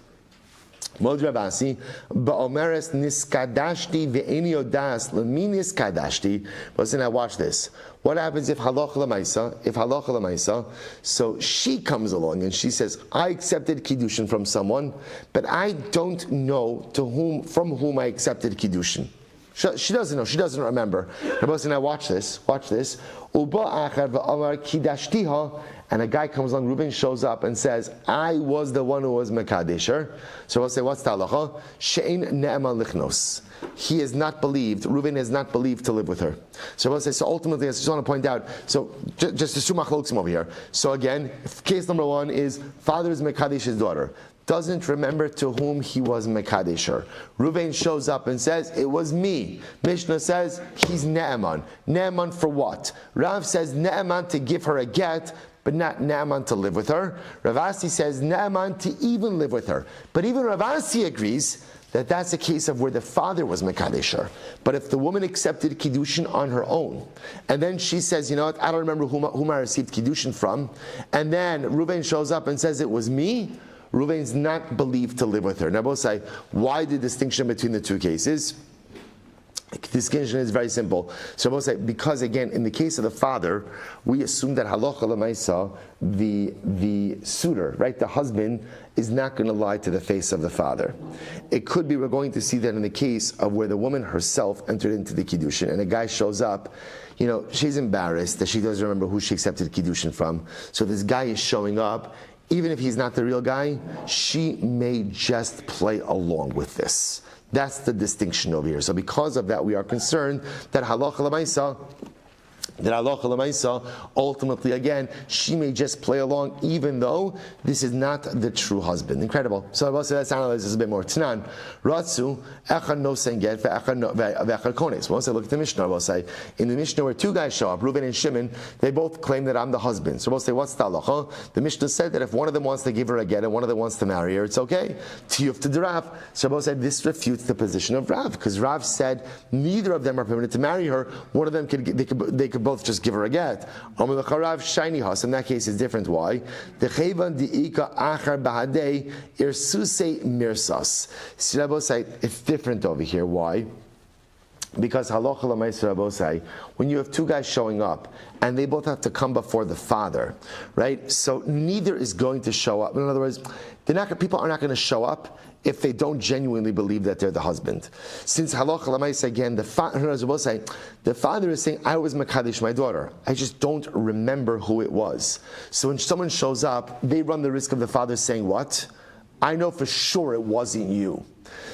Mod Ravasi, ba'omeres niskadashti ve'eni odas l'mi niskadashti. But listen, now watch this. What happens if halacha l'maisa? So she comes along and she says, I accepted Kiddushin from someone, but I don't know from whom I accepted Kiddushin. She doesn't know. She doesn't remember. Now watch this. Uba achar v'amar kidashtiha. And a guy comes along, Reuben shows up and says, I was the one who was Mekadesher. So we'll say, what's the halacha? She'ein ne'eman lichnos. He is not believed, Reuben is not believed to live with her. So we'll say, so ultimately, I just want to point out, so just two machloksim over here. So again, case number one is, father is Mekadesh's daughter. doesn't remember to whom he was Mekadesher. Reuven shows up and says, it was me. Mishnah says, he's Ne'eman. Ne'eman for what? Rav says, Ne'eman to give her a get, but not Ne'eman to live with her. Rav Asi says, Ne'eman to even live with her. But even Rav Asi agrees that that's a case of where the father was Mekadesher. But if the woman accepted Kiddushin on her own, and then she says, you know what, I don't remember whom I received Kiddushin from, and then Reuven shows up and says, it was me, Reuven's not believed to live with her. Now both say, why the distinction between the two cases? The distinction is very simple. So both say, because again, in the case of the father, we assume that halacha l'maisa, the suitor, right, the husband, is not going to lie to the face of the father. It could be, we're going to see that in the case of where the woman herself entered into the Kiddushin, and a guy shows up, you know, she's embarrassed that she doesn't remember who she accepted Kiddushin from. So this guy is showing up, even if he's not the real guy, she may just play along with this. That's the distinction over here. So because of that, we are concerned that halacha l'maisa, ultimately again, she may just play along, even though this is not the true husband. Incredible. So I will say, let's analyze this a bit more. Tanan, Ratsu, echad no senget, ve'echad kones. We'll say, look at the Mishnah. We'll say, in the Mishnah where two guys show up, Reuven and Shimon, they both claim that I'm the husband. So we'll say, what's the halacha? The Mishnah said that if one of them wants to give her a get and one of them wants to marry her, it's okay. Tiyuf to the Rav. So we'll say, this refutes the position of Rav, because Rav said neither of them are permitted to marry her. One of them they could both just give her a get. In that case, it's different. Why? It's different over here. Why? Because halacha l'maisa rabosai, when you have two guys showing up and they both have to come before the father, right? So neither is going to show up. In other words, people are not going to show up if they don't genuinely believe that they're the husband. Since halacha l'maisa again, the father is saying, I was mekadesh my daughter. I just don't remember who it was. So when someone shows up, they run the risk of the father saying, what? I know for sure it wasn't you.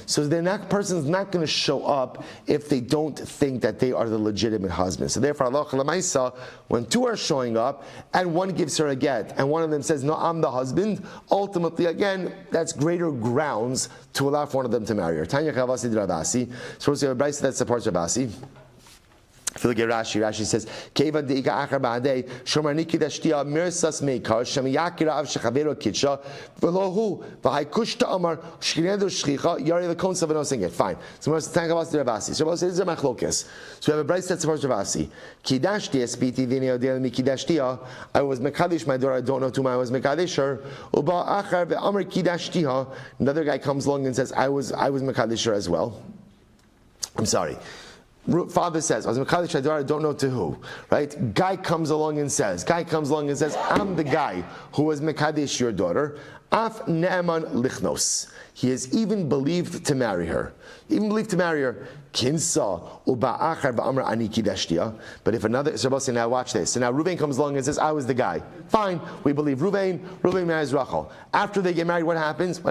So the person's not going to show up if they don't think that they are the legitimate husband. So therefore, halacha l'maisa, when two are showing up and one gives her a get and one of them says, no, I'm the husband, ultimately, again, that's greater grounds to allow for one of them to marry her. Tanya Chavasi Dravasi. So we have a brayso that supports Rabasi. If you look at Rashi, Rashi says, "Keva deika achar ba'adei shomar nikidashtia mirsas meikar shemiyakira av shechavero kitsha v'lohu v'haikush ta'amar shkinedu shchicha yari l'kon savanosin get." Fine. So we're talking about the Ravasi. So this is a machlokes. So we have a brayso that supports Ravasi. Kidashti espiti v'nei odel mikidashtia. I was mekadesh my daughter. I don't know to whom I was mekadesher. Uba achar ve'amar kidashtiha. Another guy comes along and says, I was mekadesher as well. I'm sorry. Father says, I was Mekadesh my daughter, I don't know to who. Right? Guy comes along and says, I'm the guy who was Mekadesh your daughter. Af Ne'eman Lichnos. He is even believed to marry her. Kinsa uba'achar ba'amra ani kidashtia. But if another, so now watch this. So now Reuven comes along and says, I was the guy. Fine, we believe Reuven marries Rachel. After they get married, what happens?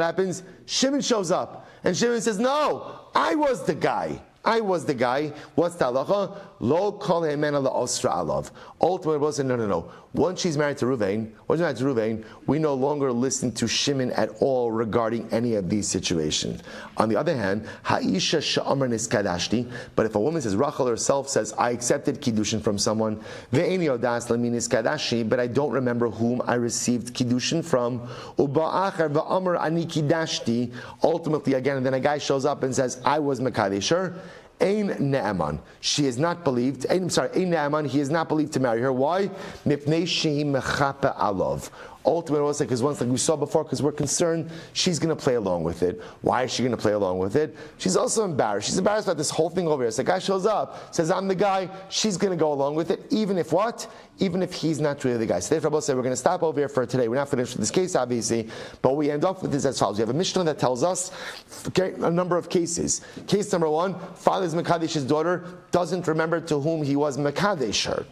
Shimon shows up. And Shimon says, no, I was the guy. What's the halacha? Lo kol hemena la'osra alav. Ultimately, we'll say, no. Once she's married to Reuven, we no longer listen to Shimon at all regarding any of these situations. On the other hand, ha'isha sha'amar niskadashti. But if a woman says, Rachel herself says, I accepted Kiddushin from someone, ve'eni odas lami niskadashi, but I don't remember whom I received Kiddushin from, uba'achar va'amar ani kidashti. Ultimately, again, and then a guy shows up and says, I was Mekadesher. Ein Ne'eman. She is not believed. Ein Ne'eman. He is not believed to marry her. Why? Mipnei shehi mechape alav. Ultimately, also because once, like we saw before, because we're concerned she's going to play along with it. Why is she going to play along with it? She's also embarrassed. She's embarrassed about this whole thing over here. So the guy shows up, says, I'm the guy. She's going to go along with it, even if what? Even if he's not really the guy. So therefore, we'll say we're going to stop over here for today. We're not finished with this case, obviously, but we end up with this as follows. We have a Mishnah that tells us a number of cases. Case number one, father's Mekadesh's daughter doesn't remember to whom he was Mekadesh her.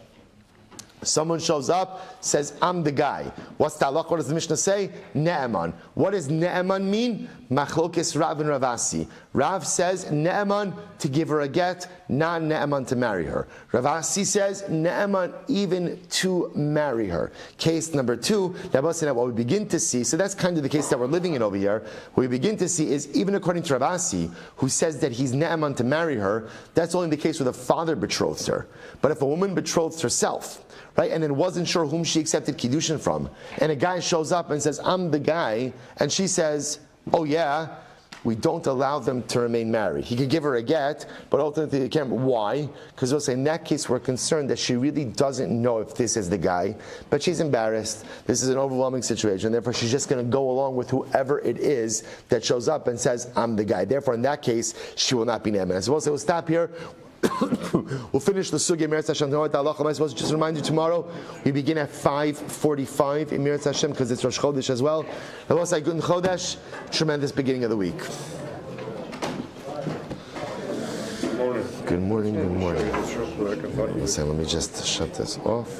Someone shows up, says, I'm the guy. What's the halakha? What does the Mishnah say? Ne'eman. What does Ne'eman mean? Machlokes Rav and Ravasi. Rav says Ne'eman to give her a get, not Ne'eman to marry her. Ravasi says Ne'eman even to marry her. Case number 2, what we begin to see, so that's kind of the case that we're living in over here. What we begin to see is, even according to Ravasi, who says that he's Ne'eman to marry her, that's only the case where the father betrothed her. But if a woman betrothed herself, right, and then wasn't sure whom she accepted Kiddushin from, and a guy shows up and says, I'm the guy, and she says, oh yeah, we don't allow them to remain married. He could give her a get, but ultimately he can't. Why? Because we'll say in that case we're concerned that she really doesn't know if this is the guy, but she's embarrassed. This is an overwhelming situation. Therefore she's just going to go along with whoever it is that shows up and says, I'm the guy. Therefore in that case she will not be ne'eman. So we'll say we'll stop here. We'll finish the sugya Meretz Hashem. Am I supposed to just remind you tomorrow? We begin at 5:45 in Meretz Hashem because it's Rosh Chodesh as well. I will say Good Chodesh, tremendous beginning of the week. Good morning. Good morning. Let me just shut this off.